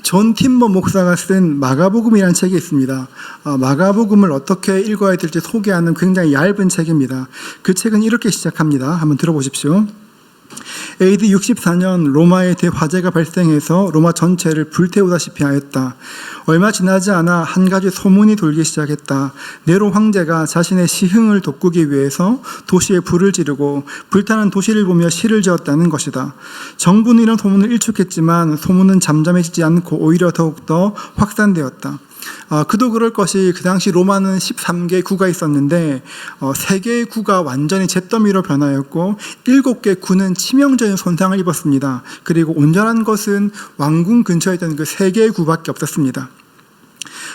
존 팀버 목사가 쓴 마가복음이라는 책이 있습니다. 마가복음을 어떻게 읽어야 될지 소개하는 굉장히 얇은 책입니다. 그 책은 이렇게 시작합니다. 한번 들어보십시오. AD 64년 로마에 대화재가 발생해서 로마 전체를 불태우다시피 하였다. 얼마 지나지 않아 한 가지 소문이 돌기 시작했다. 네로 황제가 자신의 시흥을 돋구기 위해서 도시에 불을 지르고 불타는 도시를 보며 시를 지었다는 것이다. 정부는 이런 소문을 일축했지만 소문은 잠잠해지지 않고 오히려 더욱더 확산되었다. 그도 그럴 것이 그 당시 로마는 13개 구가 있었는데 3개의 구가 완전히 잿더미로 변하였고 7개 구는 치명적인 손상을 입었습니다. 그리고 온전한 것은 왕궁 근처에 있던 그 3개의 구밖에 없었습니다.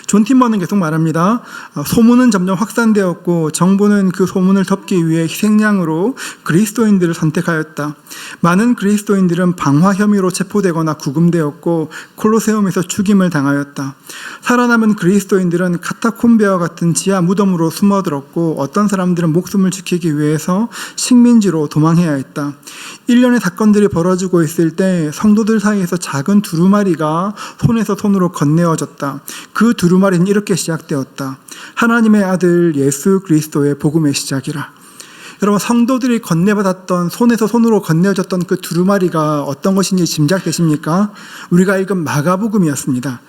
존 팀버는 계속 말합니다. 소문은 점점 확산되었고 정부는 그 소문을 덮기 위해 희생양으로 그리스도인들을 선택하였다. 많은 그리스도인들은 방화 혐의로 체포되거나 구금되었고 콜로세움에서 죽임을 당하였다. 살아남은 그리스도인들은 카타콤베와 같은 지하 무덤으로 숨어들었고 어떤 사람들은 목숨을 지키기 위해서 식민지로 도망해야 했다. 일련의 사건들이 벌어지고 있을 때 성도들 사이에서 작은 두루마리가 손에서 손으로 건네어졌다. 그 두루마리는 이렇게 시작되었다. 하나님의 아들 예수 그리스도의 복음의 시작이라. 여러분, 성도들이 건네받았던 손에서 손으로 건네어졌던 그 두루마리가 어떤 것인지 짐작되십니까? 우리가 읽은 마가복음이었습니다.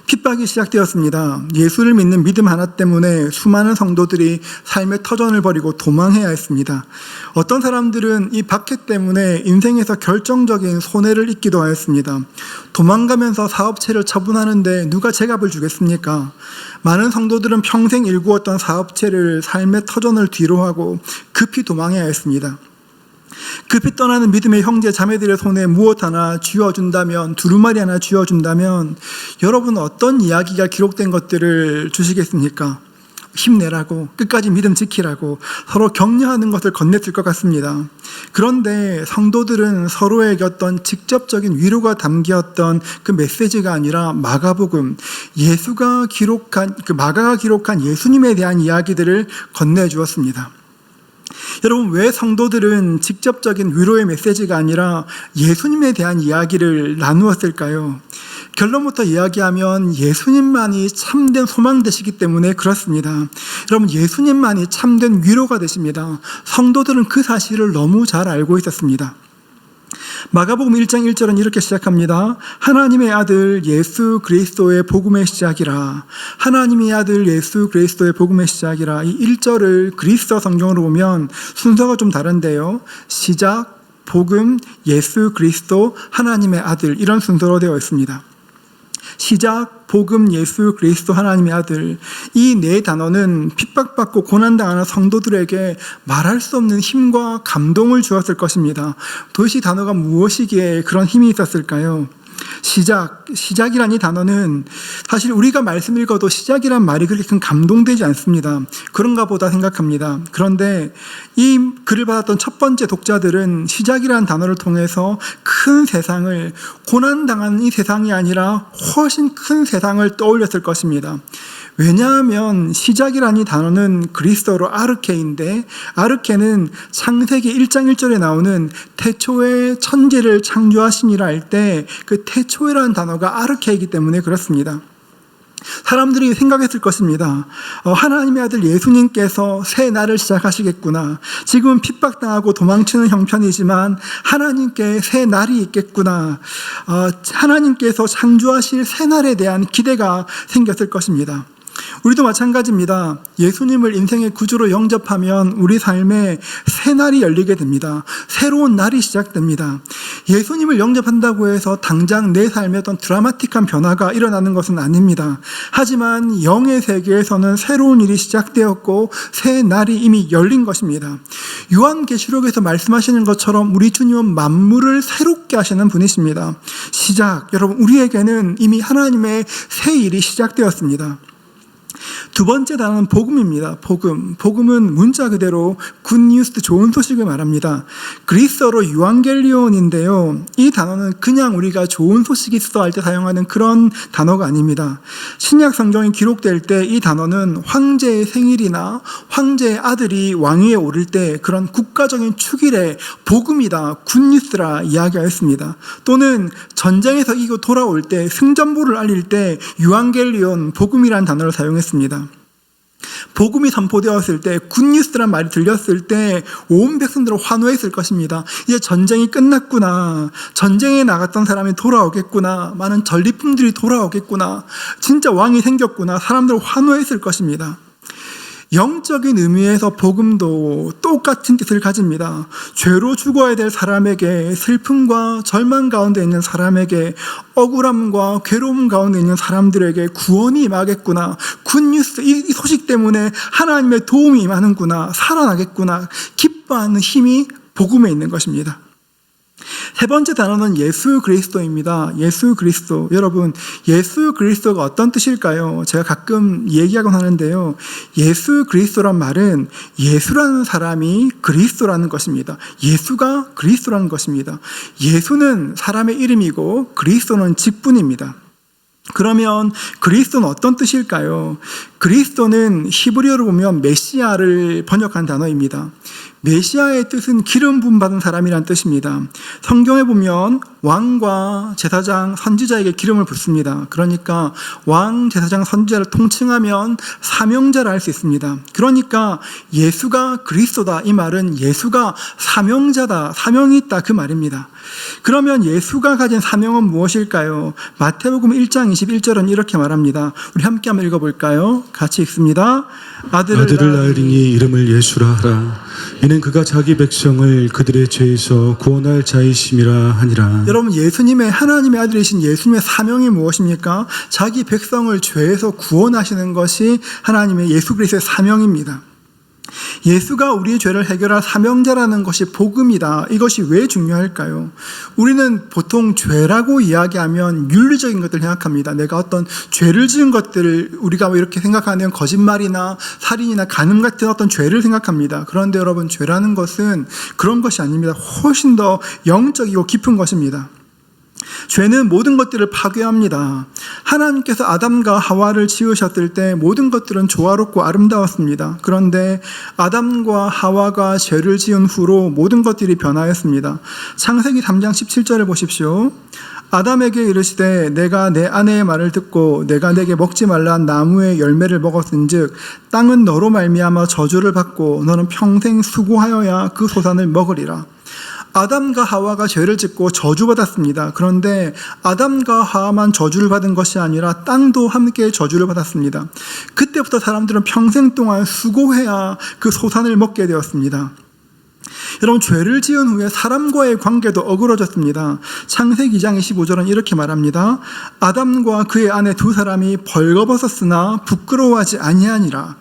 핍박이 시작되었습니다. 예수를 믿는 믿음 하나 때문에 수많은 성도들이 삶의 터전을 버리고 도망해야 했습니다. 어떤 사람들은 이 박해 때문에 인생에서 결정적인 손해를 입기도 하였습니다. 도망가면서 사업체를 처분하는데 누가 제값을 주겠습니까? 많은 성도들은 평생 일구었던 사업체를 삶의 터전을 뒤로하고 급히 도망해야 했습니다. 급히 떠나는 믿음의 형제 자매들의 손에 무엇 하나 쥐어준다면, 두루마리 하나 쥐어준다면 여러분 어떤 이야기가 기록된 것들을 주시겠습니까? 힘내라고, 끝까지 믿음 지키라고 서로 격려하는 것을 건넸을 것 같습니다. 그런데 성도들은 서로에게 어떤 직접적인 위로가 담겼던 그 메시지가 아니라 마가복음, 마가가 기록한 예수님에 대한 이야기들을 건네주었습니다. 여러분, 왜 성도들은 직접적인 위로의 메시지가 아니라 예수님에 대한 이야기를 나누었을까요? 결론부터 이야기하면 예수님만이 참된 소망 되시기 때문에 그렇습니다. 여러분, 예수님만이 참된 위로가 되십니다. 성도들은 그 사실을 너무 잘 알고 있었습니다. 마가복음 1장 1절은 이렇게 시작합니다. 하나님의 아들 예수 그리스도의 복음의 시작이라. 하나님의 아들 예수 그리스도의 복음의 시작이라. 이 1절을 그리스어 성경으로 보면 순서가 좀 다른데요. 시작, 복음, 예수 그리스도, 하나님의 아들, 이런 순서로 되어 있습니다. 시작, 복음, 예수 그리스도, 하나님의 아들. 이 네 단어는 핍박받고 고난당하는 성도들에게 말할 수 없는 힘과 감동을 주었을 것입니다. 도대체 단어가 무엇이기에 그런 힘이 있었을까요? 시작이란 이 단어는 사실 우리가 말씀 읽어도 시작이란 말이 그렇게 큰 감동되지 않습니다. 그런가 보다 생각합니다. 그런데 이 글을 받았던 첫 번째 독자들은 시작이라는 단어를 통해서 큰 세상을, 고난당한 이 세상이 아니라 훨씬 큰 세상을 떠올렸을 것입니다. 왜냐하면 시작이라는 이 단어는 그리스어로 아르케인데, 아르케는 창세기 1장 1절에 나오는 태초에 천지를 창조하시니라 할 때 그 태초에라는 단어가 아르케이기 때문에 그렇습니다. 사람들이 생각했을 것입니다. 하나님의 아들 예수님께서 새 날을 시작하시겠구나. 지금은 핍박당하고 도망치는 형편이지만 하나님께 새 날이 있겠구나. 하나님께서 창조하실 새 날에 대한 기대가 생겼을 것입니다. 우리도 마찬가지입니다. 예수님을 인생의 구주로 영접하면 우리 삶에 새 날이 열리게 됩니다. 새로운 날이 시작됩니다. 예수님을 영접한다고 해서 당장 내 삶에 어떤 드라마틱한 변화가 일어나는 것은 아닙니다. 하지만 영의 세계에서는 새로운 일이 시작되었고 새 날이 이미 열린 것입니다. 요한계시록에서 말씀하시는 것처럼 우리 주님은 만물을 새롭게 하시는 분이십니다. 여러분, 우리에게는 이미 하나님의 새 일이 시작되었습니다. 두 번째 단어는 복음입니다. 복음. 복음은 문자 그대로 굿뉴스, 좋은 소식을 말합니다. 그리스어로 유앙겔리온인데요. 이 단어는 그냥 우리가 좋은 소식이 있어 할 때 사용하는 그런 단어가 아닙니다. 신약 성경이 기록될 때 이 단어는 황제의 생일이나 황제의 아들이 왕위에 오를 때 그런 국가적인 축일에 복음이다, 굿뉴스라 이야기하였습니다. 또는 전쟁에서 이기고 돌아올 때 승전보를 알릴 때 유앙겔리온, 복음이라는 단어를 사용했습니다. 복음이 선포되었을 때, 굿뉴스란 말이 들렸을 때 온 백성들은 환호했을 것입니다. 이제 전쟁이 끝났구나, 전쟁에 나갔던 사람이 돌아오겠구나, 많은 전리품들이 돌아오겠구나, 진짜 왕이 생겼구나, 사람들은 환호했을 것입니다. 영적인 의미에서 복음도 똑같은 뜻을 가집니다. 죄로 죽어야 될 사람에게, 슬픔과 절망 가운데 있는 사람에게, 억울함과 괴로움 가운데 있는 사람들에게 구원이 임하겠구나, 굿뉴스, 이 소식 때문에 하나님의 도움이 임하는구나, 살아나겠구나, 기뻐하는 힘이 복음에 있는 것입니다. 세 번째 단어는 예수 그리스도입니다. 예수 그리스도. 여러분, 예수 그리스도가 어떤 뜻일까요? 제가 가끔 얘기하곤 하는데요. 예수 그리스도란 말은 예수라는 사람이 그리스도라는 것입니다. 예수가 그리스도라는 것입니다. 예수는 사람의 이름이고 그리스도는 직분입니다. 그러면 그리스도는 어떤 뜻일까요? 그리스도는 히브리어로 보면 메시아를 번역한 단어입니다. 메시아의 뜻은 기름 부음 받은 사람이란 뜻입니다. 성경에 보면 왕과 제사장, 선지자에게 기름을 붓습니다. 그러니까 왕, 제사장, 선지자를 통칭하면 사명자라 할 수 있습니다. 그러니까 예수가 그리스도다, 이 말은 예수가 사명자다, 사명이 있다, 그 말입니다. 그러면 예수가 가진 사명은 무엇일까요? 마태복음 1장 21절은 이렇게 말합니다. 우리 함께 한번 읽어볼까요? 같이 읽습니다. 아들을 낳으리니 이름을 예수라 하라. 이는 그가 자기 백성을 그들의 죄에서 구원할 자이심이라 하니라. 여러분, 예수님의, 하나님의 아들이신 예수님의 사명이 무엇입니까? 자기 백성을 죄에서 구원하시는 것이 하나님의 예수 그리스도의 사명입니다. 예수가 우리의 죄를 해결할 사명자라는 것이 복음이다. 이것이 왜 중요할까요? 우리는 보통 죄라고 이야기하면 윤리적인 것들을 생각합니다. 내가 어떤 죄를 지은 것들을 우리가 이렇게 생각하는 거짓말이나 살인이나 간음 같은 어떤 죄를 생각합니다. 그런데 여러분, 죄라는 것은 그런 것이 아닙니다. 훨씬 더 영적이고 깊은 것입니다. 죄는 모든 것들을 파괴합니다. 하나님께서 아담과 하와를 지으셨을 때 모든 것들은 조화롭고 아름다웠습니다. 그런데 아담과 하와가 죄를 지은 후로 모든 것들이 변하였습니다. 창세기 3장 17절을 보십시오. 아담에게 이르시되 내가 내 아내의 말을 듣고 내가 내게 먹지 말란 나무의 열매를 먹었은즉 땅은 너로 말미암아 저주를 받고 너는 평생 수고하여야 그 소산을 먹으리라. 아담과 하와가 죄를 짓고 저주받았습니다. 그런데 아담과 하와만 저주를 받은 것이 아니라 땅도 함께 저주를 받았습니다. 그때부터 사람들은 평생 동안 수고해야 그 소산을 먹게 되었습니다. 여러분, 죄를 지은 후에 사람과의 관계도 어그러졌습니다. 창세기 2장 25절은 이렇게 말합니다. 아담과 그의 아내 두 사람이 벌거벗었으나 부끄러워하지 아니하니라.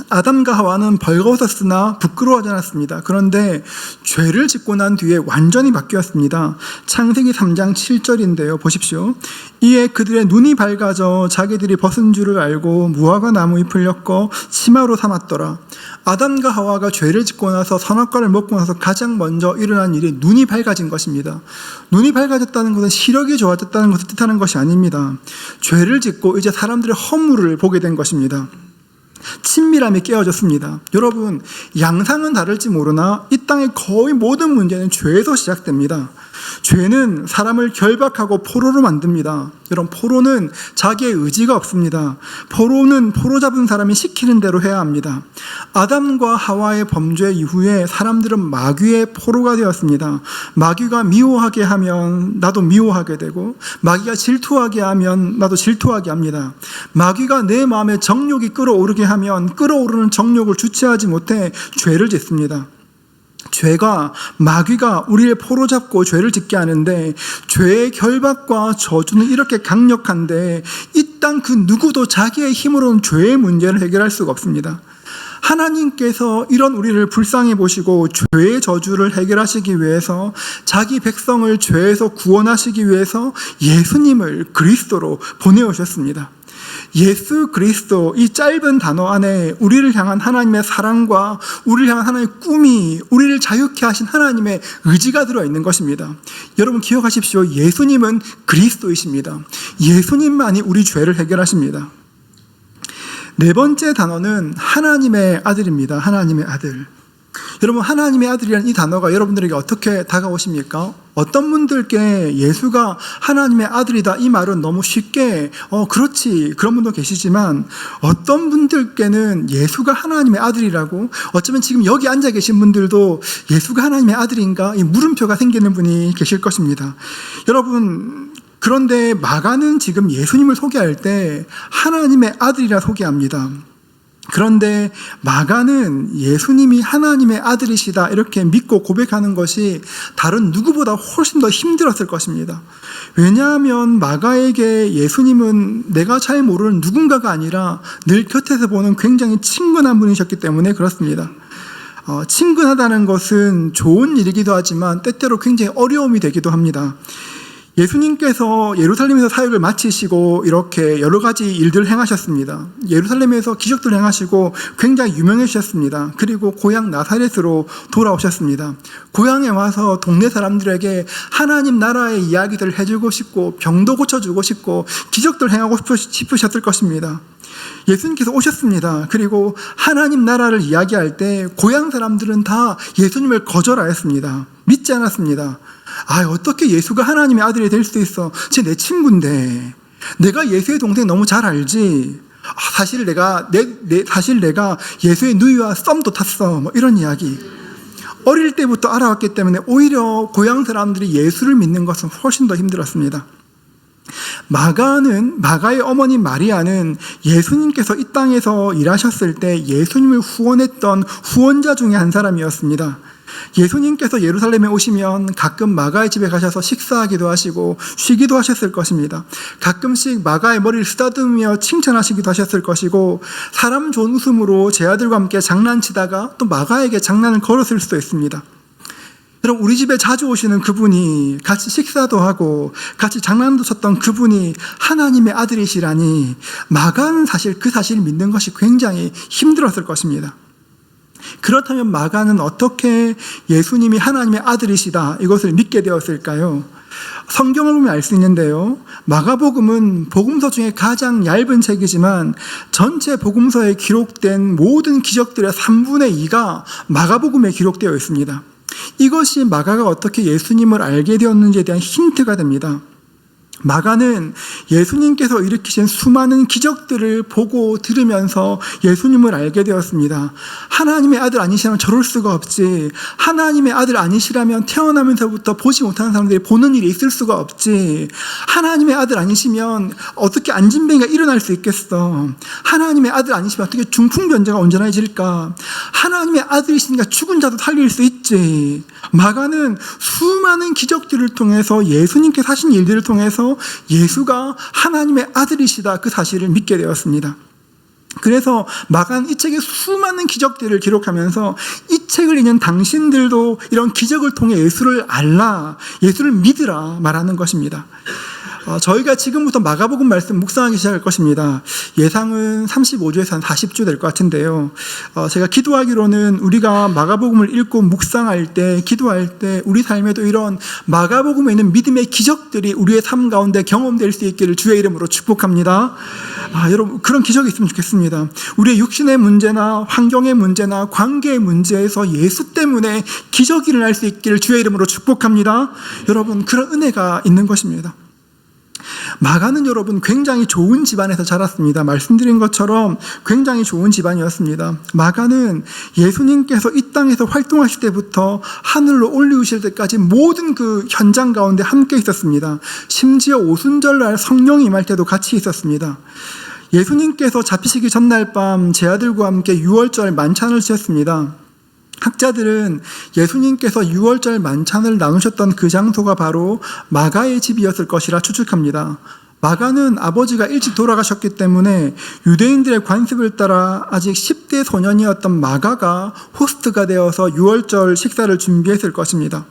아담과 하와는 벌거벗었으나 부끄러워하지 않았습니다. 그런데 죄를 짓고 난 뒤에 완전히 바뀌었습니다. 창세기 3장 7절인데요. 보십시오. 이에 그들의 눈이 밝아져 자기들이 벗은 줄을 알고 무화과 나무 잎을 엮어 치마로 삼았더라. 아담과 하와가 죄를 짓고 나서 선악과를 먹고 나서 가장 먼저 일어난 일이 눈이 밝아진 것입니다. 눈이 밝아졌다는 것은 시력이 좋아졌다는 것을 뜻하는 것이 아닙니다. 죄를 짓고 이제 사람들의 허물을 보게 된 것입니다. 친밀함이 깨어졌습니다. 여러분, 양상은 다를지 모르나 이 땅의 거의 모든 문제는 죄에서 시작됩니다. 죄는 사람을 결박하고 포로로 만듭니다. 여러분, 포로는 자기의 의지가 없습니다. 포로는 포로 잡은 사람이 시키는 대로 해야 합니다. 아담과 하와의 범죄 이후에 사람들은 마귀의 포로가 되었습니다. 마귀가 미워하게 하면 나도 미워하게 되고, 마귀가 질투하게 하면 나도 질투하게 합니다. 마귀가 내 마음에 정욕이 끌어오르게 하면 끌어오르는 정욕을 주체하지 못해 죄를 짓습니다. 죄가, 마귀가 우리를 포로 잡고 죄를 짓게 하는데, 죄의 결박과 저주는 이렇게 강력한데 이 땅 그 누구도 자기의 힘으로는 죄의 문제를 해결할 수가 없습니다. 하나님께서 이런 우리를 불쌍히 보시고 죄의 저주를 해결하시기 위해서, 자기 백성을 죄에서 구원하시기 위해서 예수님을 그리스도로 보내오셨습니다. 예수 그리스도 이 짧은 단어 안에 우리를 향한 하나님의 사랑과 우리를 향한 하나님의 꿈이, 우리를 자유케 하신 하나님의 의지가 들어있는 것입니다. 여러분 기억하십시오. 예수님은 그리스도이십니다. 예수님만이 우리 죄를 해결하십니다. 네 번째 단어는 하나님의 아들입니다. 하나님의 아들. 여러분 하나님의 아들이라는 이 단어가 여러분들에게 어떻게 다가오십니까? 어떤 분들께 예수가 하나님의 아들이다 이 말은 너무 쉽게 그렇지 그런 분도 계시지만, 어떤 분들께는 예수가 하나님의 아들이라고, 어쩌면 지금 여기 앉아 계신 분들도 예수가 하나님의 아들인가 이 물음표가 생기는 분이 계실 것입니다. 여러분 그런데 마가는 지금 예수님을 소개할 때 하나님의 아들이라 소개합니다. 그런데 마가는 예수님이 하나님의 아들이시다 이렇게 믿고 고백하는 것이 다른 누구보다 훨씬 더 힘들었을 것입니다. 왜냐하면 마가에게 예수님은 내가 잘 모르는 누군가가 아니라 늘 곁에서 보는 굉장히 친근한 분이셨기 때문에 그렇습니다. 친근하다는 것은 좋은 일이기도 하지만 때때로 굉장히 어려움이 되기도 합니다. 예수님께서 예루살렘에서 사역을 마치시고 이렇게 여러 가지 일들을 행하셨습니다. 예루살렘에서 기적들을 행하시고 굉장히 유명해지셨습니다. 그리고 고향 나사렛으로 돌아오셨습니다. 고향에 와서 동네 사람들에게 하나님 나라의 이야기들을 해주고 싶고 병도 고쳐주고 싶고 기적들을 행하고 싶으셨을 것입니다. 예수님께서 오셨습니다. 그리고 하나님 나라를 이야기할 때 고향 사람들은 다 예수님을 거절하였습니다. 믿지 않았습니다. 어떻게 예수가 하나님의 아들이 될 수 있어? 쟤 내 친구인데. 내가 예수의 동생 너무 잘 알지. 사실 내가 예수의 누이와 썸도 탔어. 이런 이야기. 어릴 때부터 알아왔기 때문에 오히려 고향 사람들이 예수를 믿는 것은 훨씬 더 힘들었습니다. 마가의 어머니 마리아는 예수님께서 이 땅에서 일하셨을 때 예수님을 후원했던 후원자 중에 한 사람이었습니다. 예수님께서 예루살렘에 오시면 가끔 마가의 집에 가셔서 식사하기도 하시고 쉬기도 하셨을 것입니다. 가끔씩 마가의 머리를 쓰다듬으며 칭찬하시기도 하셨을 것이고, 사람 좋은 웃음으로 제 아들과 함께 장난치다가 또 마가에게 장난을 걸었을 수도 있습니다. 여러분 우리 집에 자주 오시는 그분이, 같이 식사도 하고 같이 장난도 쳤던 그분이 하나님의 아들이시라니 마가는 사실 그 사실을 믿는 것이 굉장히 힘들었을 것입니다. 그렇다면 마가는 어떻게 예수님이 하나님의 아들이시다 이것을 믿게 되었을까요? 성경을 보면 알 수 있는데요, 마가복음은 복음서 중에 가장 얇은 책이지만 전체 복음서에 기록된 모든 기적들의 3분의 2가 마가복음에 기록되어 있습니다. 이것이 마가가 어떻게 예수님을 알게 되었는지에 대한 힌트가 됩니다. 마가는 예수님께서 일으키신 수많은 기적들을 보고 들으면서 예수님을 알게 되었습니다. 하나님의 아들 아니시라면 저럴 수가 없지. 하나님의 아들 아니시라면 태어나면서부터 보지 못하는 사람들이 보는 일이 있을 수가 없지. 하나님의 아들 아니시면 어떻게 안진뱅이가 일어날 수 있겠어. 하나님의 아들 아니시면 어떻게 중풍변자가 온전해질까. 하나님의 아들이시니까 죽은 자도 살릴 수 있지. 마가는 수많은 기적들을 통해서 예수님께서 하신 일들을 통해서 예수가 하나님의 아들이시다 그 사실을 믿게 되었습니다. 그래서 마가는 이 책에 수많은 기적들을 기록하면서 이 책을 읽는 당신들도 이런 기적을 통해 예수를 알라, 예수를 믿으라 말하는 것입니다. 저희가 지금부터 마가복음 말씀 묵상하기 시작할 것입니다. 예상은 35주에서 한 40주 될 것 같은데요. 제가 기도하기로는 우리가 마가복음을 읽고 묵상할 때, 기도할 때 우리 삶에도 이런 마가복음에 있는 믿음의 기적들이 우리의 삶 가운데 경험될 수 있기를 주의 이름으로 축복합니다. 여러분 그런 기적이 있으면 좋겠습니다. 우리의 육신의 문제나 환경의 문제나 관계의 문제에서 예수 때문에 기적이 일어날 수 있기를 주의 이름으로 축복합니다. 여러분 그런 은혜가 있는 것입니다. 마가는 여러분 굉장히 좋은 집안에서 자랐습니다. 말씀드린 것처럼 굉장히 좋은 집안이었습니다. 마가는 예수님께서 이 땅에서 활동하실 때부터 하늘로 올리우실 때까지 모든 그 현장 가운데 함께 있었습니다. 심지어 오순절날 성령이 임할 때도 같이 있었습니다. 예수님께서 잡히시기 전날 밤 제 아들과 함께 유월절 만찬을 지었습니다. 학자들은 예수님께서 유월절 만찬을 나누셨던 그 장소가 바로 마가의 집이었을 것이라 추측합니다. 마가는 아버지가 일찍 돌아가셨기 때문에 유대인들의 관습을 따라 아직 10대 소년이었던 마가가 호스트가 되어서 유월절 식사를 준비했을 것입니다.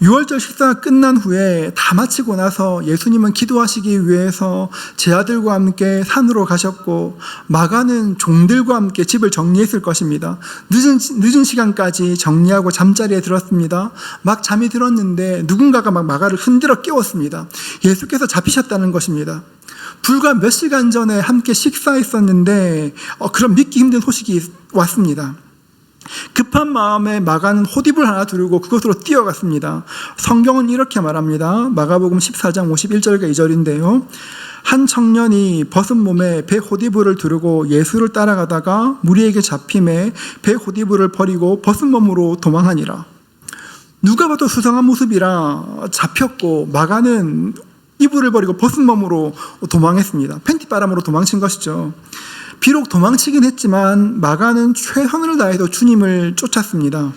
유월절 식사가 끝난 후에 다 마치고 나서 예수님은 기도하시기 위해서 제자들과 함께 산으로 가셨고 마가는 종들과 함께 집을 정리했을 것입니다. 늦은 시간까지 정리하고 잠자리에 들었습니다. 막 잠이 들었는데 누군가가 막 마가를 흔들어 깨웠습니다. 예수께서 잡히셨다는 것입니다. 불과 몇 시간 전에 함께 식사했었는데 그런 믿기 힘든 소식이 왔습니다. 급한 마음에 마가는 호디불 하나 두르고 그곳으로 뛰어갔습니다. 성경은 이렇게 말합니다. 마가복음 14장 51절과 2절인데요. 한 청년이 벗은 몸에 배 호디불을 두르고 예수를 따라가다가 무리에게 잡힘에 배 호디불을 버리고 벗은 몸으로 도망하니라. 누가 봐도 수상한 모습이라 잡혔고 마가는 이불을 버리고 벗은 몸으로 도망했습니다. 팬티바람으로 도망친 것이죠. 비록 도망치긴 했지만 마가는 최선을 다해서 주님을 쫓았습니다.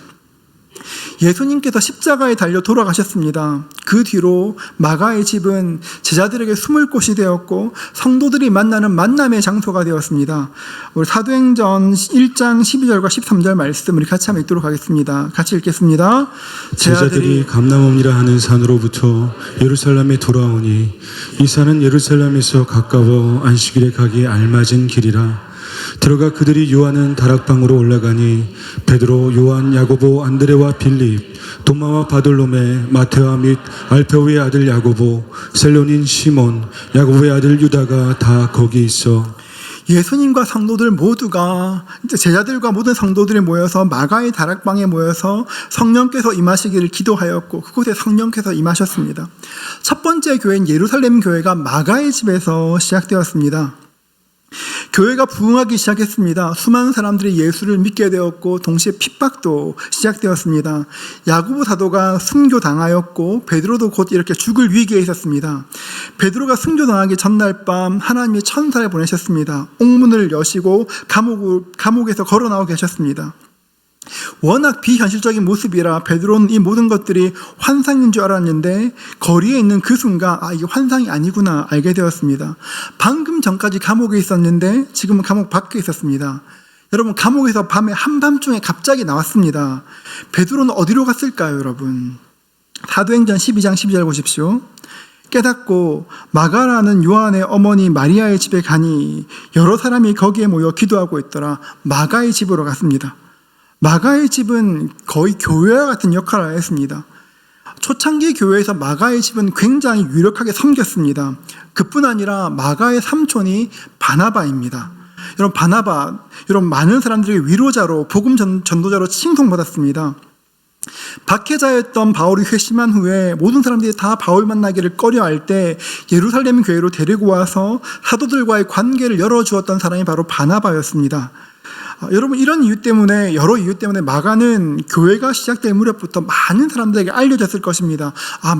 예수님께서 십자가에 달려 돌아가셨습니다. 그 뒤로 마가의 집은 제자들에게 숨을 곳이 되었고 성도들이 만나는 만남의 장소가 되었습니다. 우리 사도행전 1장 12절과 13절 말씀 우리 같이 한번 읽도록 하겠습니다. 같이 읽겠습니다. 제자들이 감람원이라 하는 산으로부터 예루살렘에 돌아오니 이 산은 예루살렘에서 가까워 안식일에 가기 알맞은 길이라. 들어가 그들이 요한은 다락방으로 올라가니 베드로, 요한, 야고보, 안드레와 빌립, 도마와 바돌로메, 마테와 및 알페오의 아들 야고보, 셀로닌 시몬, 야고보의 아들 유다가 다 거기 있어. 예수님과 성도들 모두가 제자들과 모든 성도들이 모여서 마가의 다락방에 모여서 성령께서 임하시기를 기도하였고 그곳에 성령께서 임하셨습니다. 첫 번째 교회인 예루살렘 교회가 마가의 집에서 시작되었습니다. 교회가 부흥하기 시작했습니다. 수많은 사람들이 예수를 믿게 되었고 동시에 핍박도 시작되었습니다. 야고보 사도가 순교당하였고 베드로도 곧 이렇게 죽을 위기에 있었습니다. 베드로가 순교당하기 전날 밤 하나님이 천사를 보내셨습니다. 옥문을 여시고 감옥에서 걸어 나오고 계셨습니다. 워낙 비현실적인 모습이라 베드로는 이 모든 것들이 환상인 줄 알았는데 거리에 있는 그 순간 이게 환상이 아니구나 알게 되었습니다. 방금 전까지 감옥에 있었는데 지금은 감옥 밖에 있었습니다. 여러분, 감옥에서 밤에 한밤중에 갑자기 나왔습니다. 베드로는 어디로 갔을까요, 여러분? 사도행전 12장 12절 보십시오. 깨닫고 마가라는 요한의 어머니 마리아의 집에 가니 여러 사람이 거기에 모여 기도하고 있더라. 마가의 집으로 갔습니다. 마가의 집은 거의 교회와 같은 역할을 했습니다. 초창기 교회에서 마가의 집은 굉장히 유력하게 섬겼습니다. 그뿐 아니라 마가의 삼촌이 바나바입니다. 여러분 많은 사람들에게 위로자로 복음 전도자로 칭송받았습니다. 박해자였던 바울이 회심한 후에 모든 사람들이 다 바울 만나기를 꺼려할 때 예루살렘 교회로 데리고 와서 사도들과의 관계를 열어주었던 사람이 바로 바나바였습니다. 여러분, 여러 이유 때문에 마가는 교회가 시작될 무렵부터 많은 사람들에게 알려졌을 것입니다.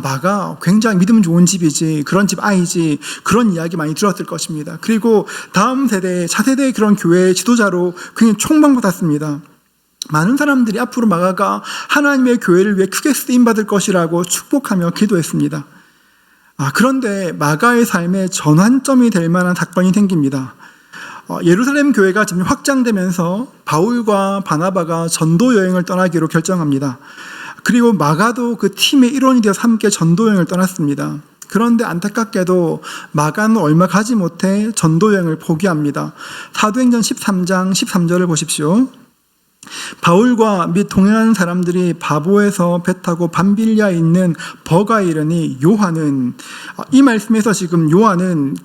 마가 굉장히 믿음 좋은 집이지, 그런 집 아이지, 그런 이야기 많이 들었을 것입니다. 그리고 다음 세대, 차세대의 그런 교회의 지도자로 굉장히 총망받았습니다. 많은 사람들이 앞으로 마가가 하나님의 교회를 위해 크게 쓰임받을 것이라고 축복하며 기도했습니다. 그런데 마가의 삶에 전환점이 될 만한 사건이 생깁니다. 예루살렘 교회가 점점 확장되면서 바울과 바나바가 전도 여행을 떠나기로 결정합니다. 그리고 마가도 그 팀의 일원이 되어서 함께 전도 여행을 떠났습니다. 그런데 안타깝게도 마가는 얼마 가지 못해 전도 여행을 포기합니다. 사도행전 13장 13절을 보십시오. 바울과 및 동행하는 사람들이 바보에서 배 타고 밤빌리아에 있는 버가에 이르니 요한은, 이 말씀에서 지금 요한은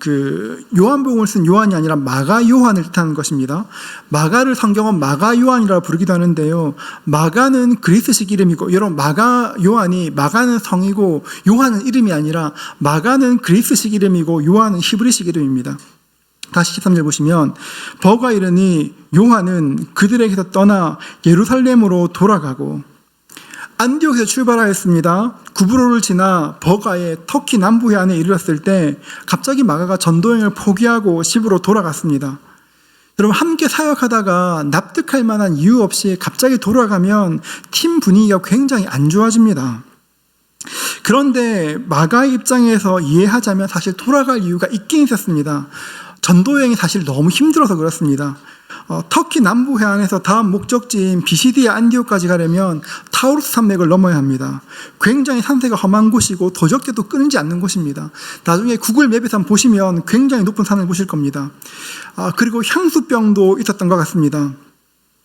요한복음을 쓴 요한이 아니라 마가 요한을 뜻하는 것입니다. 마가를 성경은 마가 요한이라고 부르기도 하는데요. 마가는 그리스식 이름이고, 여러분, 마가는 성이고 요한은 이름이 아니라 마가는 그리스식 이름이고 요한은 히브리식 이름입니다. 다시 13절 보시면 버가 이르니 요한은 그들에게서 떠나 예루살렘으로 돌아가고 안디옥에서 출발하였습니다. 구브로를 지나 버가의 터키 남부 해안에 이르렀을 때 갑자기 마가가 전도여행을 포기하고 집으로 돌아갔습니다. 여러분, 함께 사역하다가 납득할 만한 이유 없이 갑자기 돌아가면 팀 분위기가 굉장히 안 좋아집니다. 그런데 마가의 입장에서 이해하자면 사실 돌아갈 이유가 있긴 있었습니다. 전도여행이 사실 너무 힘들어서 그렇습니다. 터키 남부 해안에서 다음 목적지인 비시디아 안디오까지 가려면 타우루스 산맥을 넘어야 합니다. 굉장히 산세가 험한 곳이고 도적대도 끊이지 않는 곳입니다. 나중에 구글 맵에서 한번 보시면 굉장히 높은 산을 보실 겁니다. 그리고 향수병도 있었던 것 같습니다.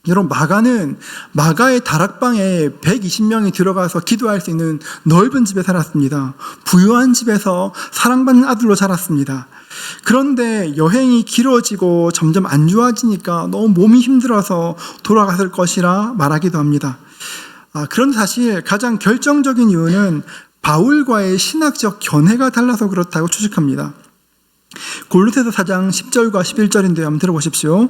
여러분, 마가는 마가의 다락방에 120명이 들어가서 기도할 수 있는 넓은 집에 살았습니다. 부유한 집에서 사랑받는 아들로 자랐습니다. 그런데 여행이 길어지고 점점 안 좋아지니까 너무 몸이 힘들어서 돌아갔을 것이라 말하기도 합니다. 그런데 사실 가장 결정적인 이유는 바울과의 신학적 견해가 달라서 그렇다고 추측합니다. 골로새서 4장 10절과 11절인데요. 한번 들어보십시오.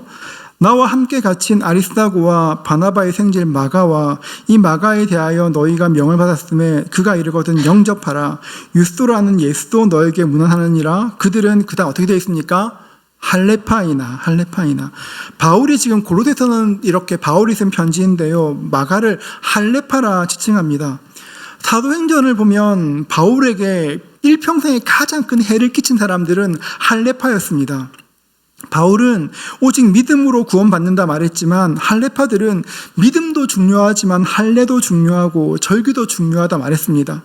나와 함께 갇힌 아리스다고와 바나바의 생질 마가와 이 마가에 대하여 너희가 명을 받았음에 그가 이르거든 영접하라. 유스도라는 예수도 너에게 문안하느니라. 그들은 그다음 어떻게 되어 있습니까? 할레파이나. 바울이 지금 골로새서는 이렇게 바울이 쓴 편지인데요. 마가를 할레파라 지칭합니다. 사도행전을 보면 바울에게 일평생에 가장 큰 해를 끼친 사람들은 할레파였습니다. 바울은 오직 믿음으로 구원받는다 말했지만 할레파들은 믿음도 중요하지만 할례도 중요하고 절규도 중요하다 말했습니다.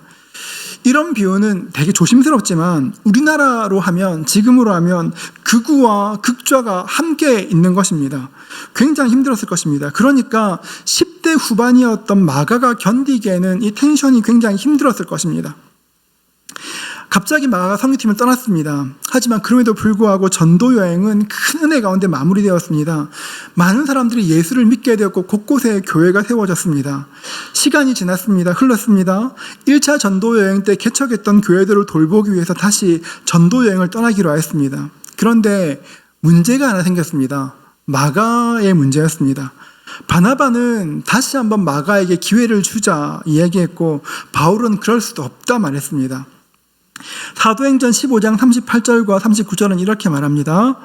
이런 비유는 되게 조심스럽지만 우리나라로 하면, 지금으로 하면 극우와 극좌가 함께 있는 것입니다. 굉장히 힘들었을 것입니다. 그러니까 10대 후반이었던 마가가 견디기에는 이 텐션이 굉장히 힘들었을 것입니다. 갑자기 마가가 선교팀을 떠났습니다. 하지만 그럼에도 불구하고 전도 여행은 큰 은혜 가운데 마무리되었습니다. 많은 사람들이 예수를 믿게 되었고 곳곳에 교회가 세워졌습니다. 시간이 지났습니다. 흘렀습니다. 1차 전도 여행 때 개척했던 교회들을 돌보기 위해서 다시 전도 여행을 떠나기로 하였습니다. 그런데 문제가 하나 생겼습니다. 마가의 문제였습니다. 바나바는 다시 한번 마가에게 기회를 주자 이야기했고 바울은 그럴 수도 없다 말했습니다. 사도행전 15장 38절과 39절은 이렇게 말합니다.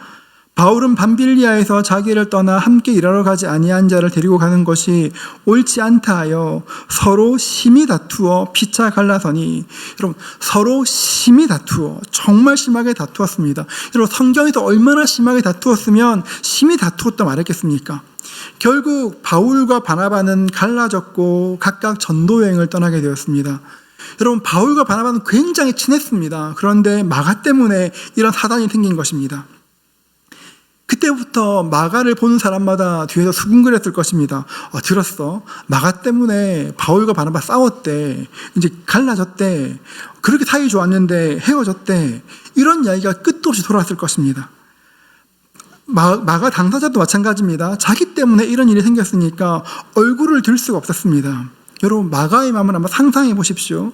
바울은 밤빌리아에서 자기를 떠나 함께 일하러 가지 아니한 자를 데리고 가는 것이 옳지 않다 하여 서로 심히 다투어 피차 갈라서니. 여러분, 서로 심히 다투어, 정말 심하게 다투었습니다. 여러분, 성경에서 얼마나 심하게 다투었으면 심히 다투었다 말했겠습니까? 결국 바울과 바나바는 갈라졌고 각각 전도 여행을 떠나게 되었습니다. 여러분, 바울과 바나바는 굉장히 친했습니다. 그런데 마가 때문에 이런 사단이 생긴 것입니다. 그때부터 마가를 보는 사람마다 뒤에서 수군거렸을 것입니다. 들었어? 마가 때문에 바울과 바나바 싸웠대. 이제 갈라졌대. 그렇게 사이 좋았는데 헤어졌대. 이런 이야기가 끝도 없이 돌아왔을 것입니다. 마가 당사자도 마찬가지입니다. 자기 때문에 이런 일이 생겼으니까 얼굴을 들 수가 없었습니다. 여러분, 마가의 마음을 한번 상상해 보십시오.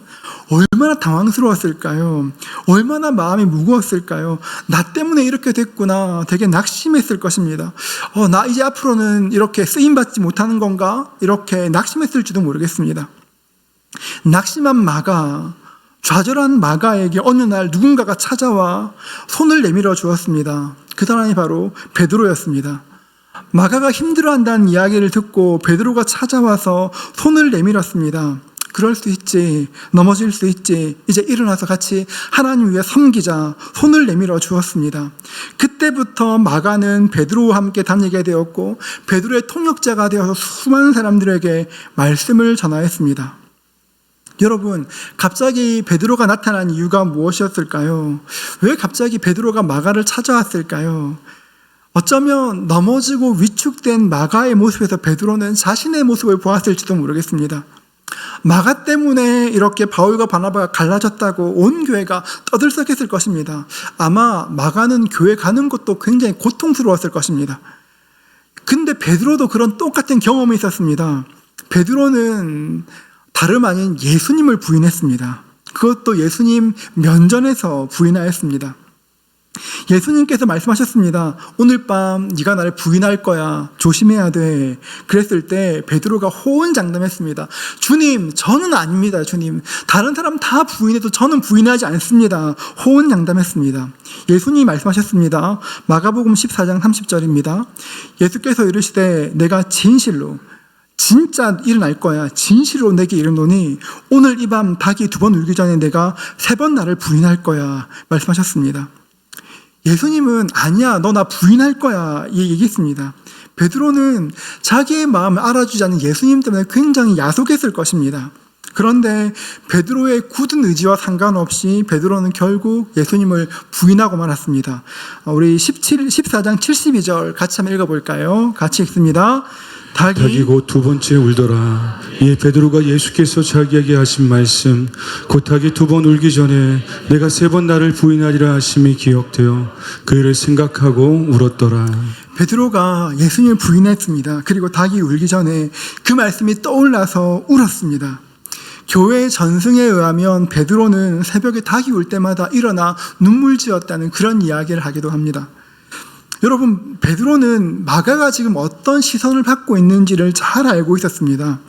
얼마나 당황스러웠을까요? 얼마나 마음이 무거웠을까요? 나 때문에 이렇게 됐구나. 되게 낙심했을 것입니다. 나 이제 앞으로는 이렇게 쓰임받지 못하는 건가? 이렇게 낙심했을지도 모르겠습니다. 낙심한 마가, 좌절한 마가에게 어느 날 누군가가 찾아와 손을 내밀어 주었습니다. 그 사람이 바로 베드로였습니다. 마가가 힘들어한다는 이야기를 듣고 베드로가 찾아와서 손을 내밀었습니다. 그럴 수 있지, 넘어질 수 있지, 이제 일어나서 같이 하나님 위해 섬기자. 손을 내밀어 주었습니다. 그때부터 마가는 베드로와 함께 다니게 되었고 베드로의 통역자가 되어서 수많은 사람들에게 말씀을 전하였습니다. 여러분, 갑자기 베드로가 나타난 이유가 무엇이었을까요? 왜 갑자기 베드로가 마가를 찾아왔을까요? 어쩌면 넘어지고 위축된 마가의 모습에서 베드로는 자신의 모습을 보았을지도 모르겠습니다. 마가 때문에 이렇게 바울과 바나바가 갈라졌다고 온 교회가 떠들썩했을 것입니다. 아마 마가는 교회 가는 것도 굉장히 고통스러웠을 것입니다. 근데 베드로도 그런 똑같은 경험이 있었습니다. 베드로는 다름 아닌 예수님을 부인했습니다. 그것도 예수님 면전에서 부인하였습니다. 예수님께서 말씀하셨습니다. 오늘 밤 네가 나를 부인할 거야. 조심해야 돼. 그랬을 때 베드로가 호언장담했습니다. 주님, 저는 아닙니다. 주님, 다른 사람 다 부인해도 저는 부인하지 않습니다. 호언장담했습니다. 예수님이 말씀하셨습니다. 마가복음 14장 30절입니다. 예수께서 이르시되 내가 진실로, 진짜 일어날 거야. 진실로 내게 이르노니 오늘 이 밤 닭이 2번 울기 전에 내가 3번 나를 부인할 거야. 말씀하셨습니다. 예수님은 아니야, 너 나 부인할 거야 이 얘기했습니다. 베드로는 자기의 마음을 알아주지 않는 예수님 때문에 굉장히 야속했을 것입니다. 그런데 베드로의 굳은 의지와 상관없이 베드로는 결국 예수님을 부인하고 말았습니다. 우리 14장 72절 같이 한번 읽어볼까요? 같이 읽습니다. 닭이 곧 두 번째 울더라. 이에 베드로가 예수께서 자기에게 하신 말씀 곧 닭이 두 번 울기 전에 내가 세 번 나를 부인하리라 하심이 기억되어 그 일을 생각하고 울었더라. 베드로가 예수님을 부인했습니다. 그리고 닭이 울기 전에 그 말씀이 떠올라서 울었습니다. 교회의 전승에 의하면 베드로는 새벽에 닭이 울 때마다 일어나 눈물 지었다는 그런 이야기를 하기도 합니다. 여러분, 베드로는 마가가 지금 어떤 시선을 받고 있는지를 잘 알고 있었습니다.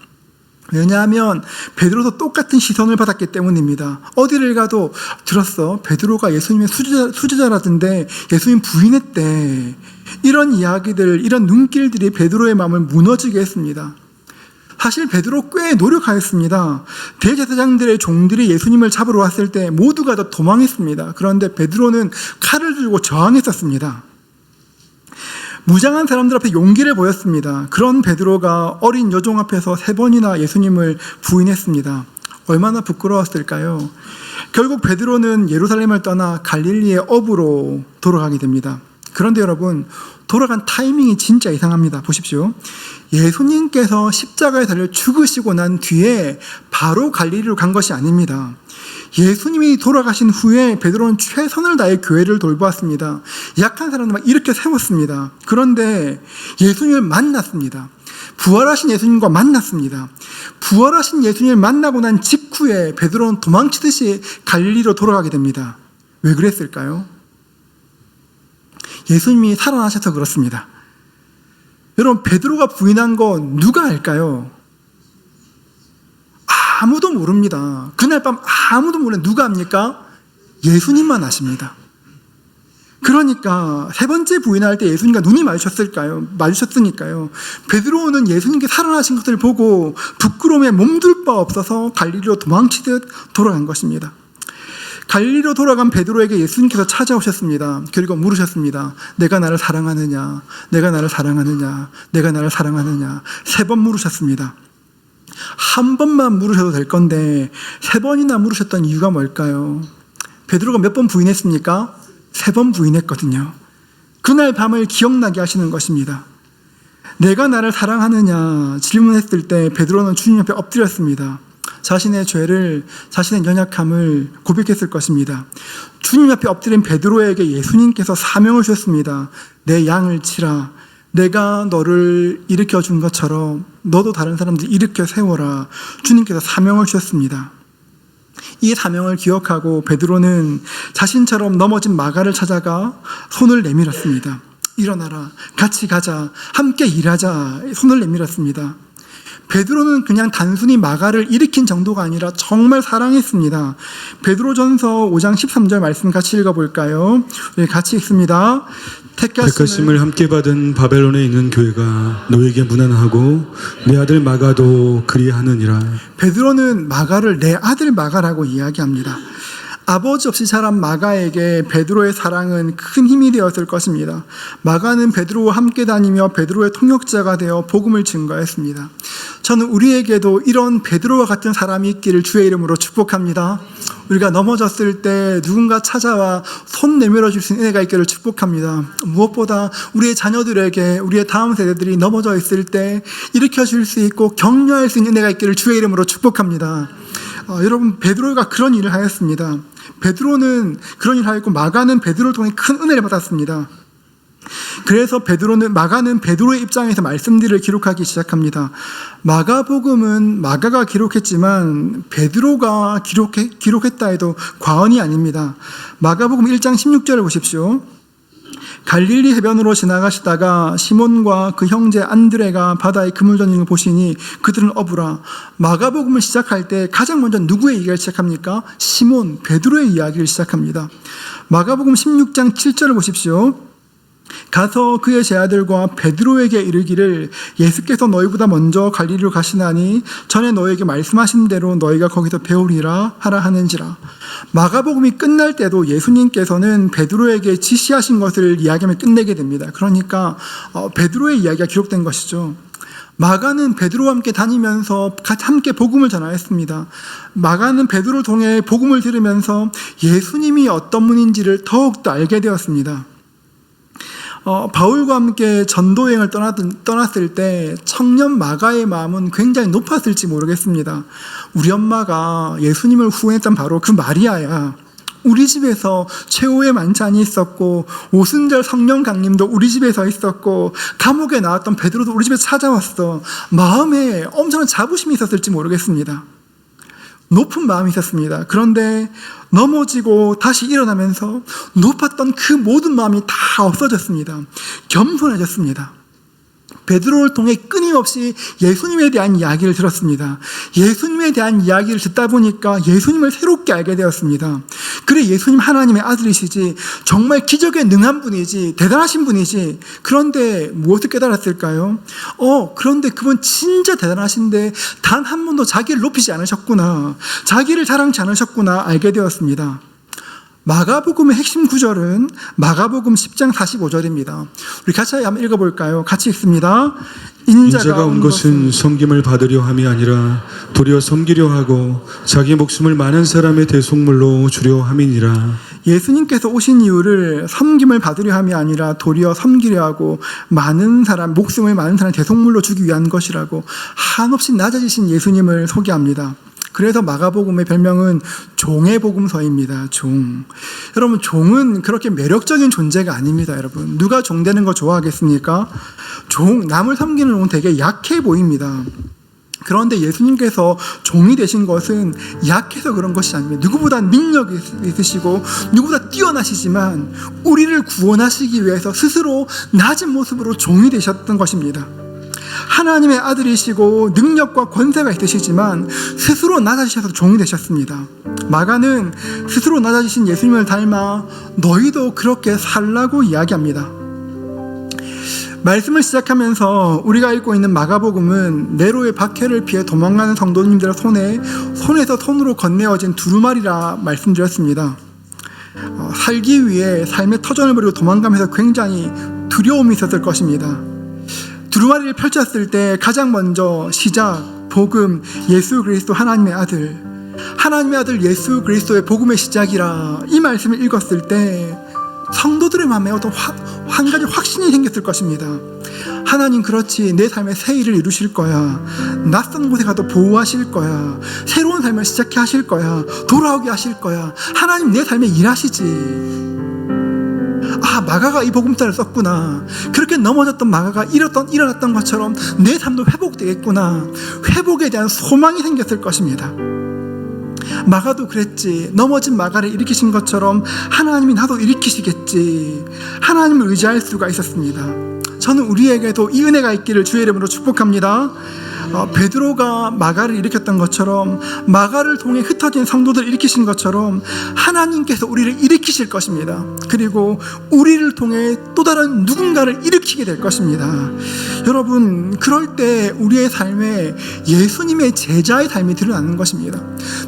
왜냐하면 베드로도 똑같은 시선을 받았기 때문입니다. 어디를 가도 들었어, 베드로가 예수님의 수제자라던데 예수님 부인했대. 이런 이야기들, 이런 눈길들이 베드로의 마음을 무너지게 했습니다. 사실 베드로 꽤 노력하였습니다. 대제사장들의 종들이 예수님을 잡으러 왔을 때 모두가 다 도망했습니다. 그런데 베드로는 칼을 들고 저항했었습니다. 무장한 사람들 앞에 용기를 보였습니다. 그런 베드로가 어린 여종 앞에서 3번이나 예수님을 부인했습니다. 얼마나 부끄러웠을까요? 결국 베드로는 예루살렘을 떠나 갈릴리의 어부로 돌아가게 됩니다. 그런데 여러분, 돌아간 타이밍이 진짜 이상합니다. 보십시오. 예수님께서 십자가에 달려 죽으시고 난 뒤에 바로 갈릴리로 간 것이 아닙니다. 예수님이 돌아가신 후에 베드로는 최선을 다해 교회를 돌보았습니다. 약한 사람들 막 일으켜 세웠습니다. 그런데 예수님을 만났습니다. 부활하신 예수님과 만났습니다. 부활하신 예수님을 만나고 난 직후에 베드로는 도망치듯이 갈릴리로 돌아가게 됩니다. 왜 그랬을까요? 예수님이 살아나셔서 그렇습니다. 여러분, 베드로가 부인한 건 누가 알까요? 아무도 모릅니다. 그날 밤 아무도 모르는 누가 압니까? 예수님만 아십니다. 그러니까 3번째 부인할 때 예수님과 눈이 마주쳤으니까요. 베드로는 예수님께 살아나신 것을 보고 부끄러움에 몸둘 바 없어서 갈릴리로 도망치듯 돌아간 것입니다. 갈릴리로 돌아간 베드로에게 예수님께서 찾아오셨습니다. 그리고 물으셨습니다. 내가 나를 사랑하느냐? 내가 나를 사랑하느냐? 내가 나를 사랑하느냐? 3번 물으셨습니다. 한 번만 물으셔도 될 건데 3번이나 물으셨던 이유가 뭘까요? 베드로가 몇 번 부인했습니까? 3번 부인했거든요. 그날 밤을 기억나게 하시는 것입니다. 내가 나를 사랑하느냐 질문했을 때 베드로는 주님 앞에 엎드렸습니다. 자신의 죄를, 자신의 연약함을 고백했을 것입니다. 주님 앞에 엎드린 베드로에게 예수님께서 사명을 주셨습니다. 내 양을 치라. 내가 너를 일으켜 준 것처럼 너도 다른 사람들 일으켜 세워라. 주님께서 사명을 주셨습니다. 이 사명을 기억하고 베드로는 자신처럼 넘어진 마가를 찾아가 손을 내밀었습니다. 일어나라. 같이 가자. 함께 일하자. 손을 내밀었습니다. 베드로는 그냥 단순히 마가를 일으킨 정도가 아니라 정말 사랑했습니다. 베드로전서 5장 13절 말씀 같이 읽어볼까요? 네, 같이 읽습니다. 택하심을 함께 받은 바벨론에 있는 교회가 너에게 문안하고 내 아들 마가도 그리하느니라. 베드로는 마가를 내 아들 마가라고 이야기합니다. 아버지 없이 자란 마가에게 베드로의 사랑은 큰 힘이 되었을 것입니다. 마가는 베드로와 함께 다니며 베드로의 통역자가 되어 복음을 증거했습니다. 저는 우리에게도 이런 베드로와 같은 사람이 있기를 주의 이름으로 축복합니다. 우리가 넘어졌을 때 누군가 찾아와 손 내밀어 줄 수 있는 은혜가 있기를 축복합니다. 무엇보다 우리의 자녀들에게, 우리의 다음 세대들이 넘어져 있을 때 일으켜 줄 수 있고 격려할 수 있는 은혜가 있기를 주의 이름으로 축복합니다. 여러분, 베드로가 그런 일을 하였습니다. 베드로는 그런 일을 하였고 마가는 베드로를 통해 큰 은혜를 받았습니다. 그래서 마가는 베드로의 입장에서 말씀들을 기록하기 시작합니다. 마가복음은 마가가 기록했지만 베드로가 기록했다 해도 과언이 아닙니다. 마가복음 1장 16절을 보십시오. 갈릴리 해변으로 지나가시다가 시몬과 그 형제 안드레가 바다에 그물 던지는 걸 보시니 그들은 어부라. 마가복음을 시작할 때 가장 먼저 누구의 이야기를 시작합니까? 시몬, 베드로의 이야기를 시작합니다. 마가복음 16장 7절을 보십시오. 가서 그의 제자들과 베드로에게 이르기를 예수께서 너희보다 먼저 갈릴리로 가시나니 전에 너희에게 말씀하신 대로 너희가 거기서 배우리라 하라 하는지라. 마가복음이 끝날 때도 예수님께서는 베드로에게 지시하신 것을 이야기하며 끝내게 됩니다. 그러니까 베드로의 이야기가 기록된 것이죠. 마가는 베드로와 함께 다니면서 함께 복음을 전하였습니다. 마가는 베드로를 통해 복음을 들으면서 예수님이 어떤 분인지를 더욱더 알게 되었습니다. 바울과 함께 전도여행을 떠났을 때 청년 마가의 마음은 굉장히 높았을지 모르겠습니다. 우리 엄마가 예수님을 후원했던 바로 그 마리아야. 우리 집에서 최후의 만찬이 있었고 오순절 성령 강림도 우리 집에서 있었고 감옥에 나왔던 베드로도 우리 집에 찾아왔어. 마음에 엄청난 자부심이 있었을지 모르겠습니다. 높은 마음이 있었습니다. 그런데 넘어지고 다시 일어나면서 높았던 그 모든 마음이 다 없어졌습니다. 겸손해졌습니다. 베드로를 통해 끊임없이 예수님에 대한 이야기를 들었습니다. 예수님에 대한 이야기를 듣다 보니까 예수님을 새롭게 알게 되었습니다. 그래, 예수님 하나님의 아들이시지, 정말 기적에 능한 분이지, 대단하신 분이지. 그런데 무엇을 깨달았을까요? 그런데 그분 진짜 대단하신데 단 한 번도 자기를 높이지 않으셨구나, 자기를 자랑치 않으셨구나 알게 되었습니다. 마가복음의 핵심 구절은 마가복음 10장 45절입니다. 우리 같이 한번 읽어볼까요? 같이 읽습니다. 인자가 온 것은 섬김을 받으려 함이 아니라 도리어 섬기려 하고 자기 목숨을 많은 사람의 대속물로 주려 함이니라. 예수님께서 오신 이유를 섬김을 받으려 함이 아니라 도리어 섬기려 하고 목숨을 많은 사람 대속물로 주기 위한 것이라고 한없이 낮아지신 예수님을 소개합니다. 그래서 마가복음의 별명은 종의 복음서입니다. 종. 여러분, 종은 그렇게 매력적인 존재가 아닙니다. 여러분, 누가 종 되는 거 좋아하겠습니까? 남을 섬기는 종은 되게 약해 보입니다. 그런데 예수님께서 종이 되신 것은 약해서 그런 것이 아닙니다. 누구보다 능력이 있으시고 누구보다 뛰어나시지만 우리를 구원하시기 위해서 스스로 낮은 모습으로 종이 되셨던 것입니다. 하나님의 아들이시고 능력과 권세가 있으시지만 스스로 낮아지셔서 종이 되셨습니다. 마가는 스스로 낮아지신 예수님을 닮아 너희도 그렇게 살라고 이야기합니다. 말씀을 시작하면서 우리가 읽고 있는 마가복음은 네로의 박해를 피해 도망가는 성도님들의 손에서 손으로 건네어진 두루마리라 말씀드렸습니다. 살기 위해 삶의 터전을 버리고 도망가면서 굉장히 두려움이 있었을 것입니다. 두루마리를 펼쳤을 때 가장 먼저 시작, 복음, 예수 그리스도 하나님의 아들 예수 그리스도의 복음의 시작이라 이 말씀을 읽었을 때 성도들의 마음에 어떤 한 가지 확신이 생겼을 것입니다. 하나님, 그렇지, 내 삶에 새 일을 이루실 거야. 낯선 곳에 가도 보호하실 거야. 새로운 삶을 시작해 하실 거야. 돌아오게 하실 거야. 하나님, 내 삶에 일하시지. 마가가 이 복음서를 썼구나. 그렇게 넘어졌던 마가가 일어났던 것처럼 내 삶도 회복되겠구나. 회복에 대한 소망이 생겼을 것입니다. 마가도 그랬지. 넘어진 마가를 일으키신 것처럼 하나님이 나도 일으키시겠지. 하나님을 의지할 수가 있었습니다. 저는 우리에게도 이 은혜가 있기를 주의 이름으로 축복합니다. 베드로가 마가를 일으켰던 것처럼, 마가를 통해 흩어진 성도들을 일으키신 것처럼 하나님께서 우리를 일으키실 것입니다. 그리고 우리를 통해 또 다른 누군가를 일으키게 될 것입니다. 여러분, 그럴 때 우리의 삶에 예수님의 제자의 삶이 드러나는 것입니다.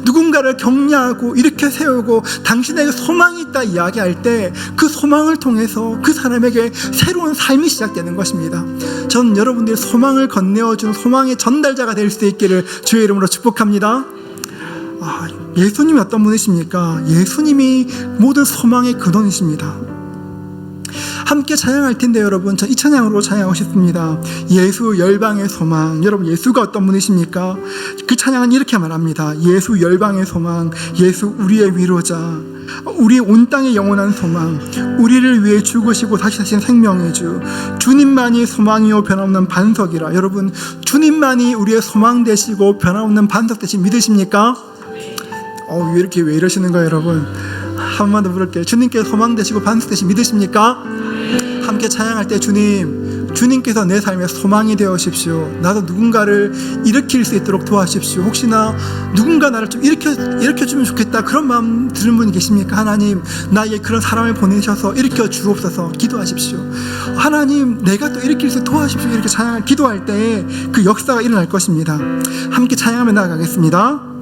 누군가를 격려하고 일으켜 세우고 당신에게 소망이 있다 이야기할 때 그 소망을 통해서 그 사람에게 새로운 삶이 시작되는 것입니다. 전 여러분들의 소망을 건네어준 소망의 전달자가 될 수 있기를 주의 이름으로 축복합니다. 예수님이 어떤 분이십니까? 예수님이 모든 소망의 근원이십니다. 함께 찬양할 텐데 여러분, 이 찬양으로 찬양하고 싶습니다. 예수 열방의 소망. 여러분, 예수가 어떤 분이십니까? 그 찬양은 이렇게 말합니다. 예수 열방의 소망, 예수 우리의 위로자, 우리 온 땅의 영원한 소망, 우리를 위해 죽으시고 다시 사신 생명의 주, 주님만이 소망이요 변함없는 반석이라. 여러분, 주님만이 우리의 소망 되시고 변함없는 반석 되시 믿으십니까? 왜 이러시는 거예요, 여러분? 한 번 더 부를게요. 주님께 소망 되시고 반석 되시 믿으십니까? 함께 찬양할 때 주님 주님께서 내 삶의 소망이 되어 주십시오. 나도 누군가를 일으킬 수 있도록 도와주십시오. 혹시나 누군가 나를 좀 일으켜주면 좋겠다 그런 마음 드는 분이 계십니까? 하나님, 나에게 그런 사람을 보내셔서 일으켜 주옵소서. 기도하십시오. 하나님, 내가 또 일으킬 수 도와주십시오. 이렇게 찬양을 기도할 때 그 역사가 일어날 것입니다. 함께 찬양하며 나아가겠습니다.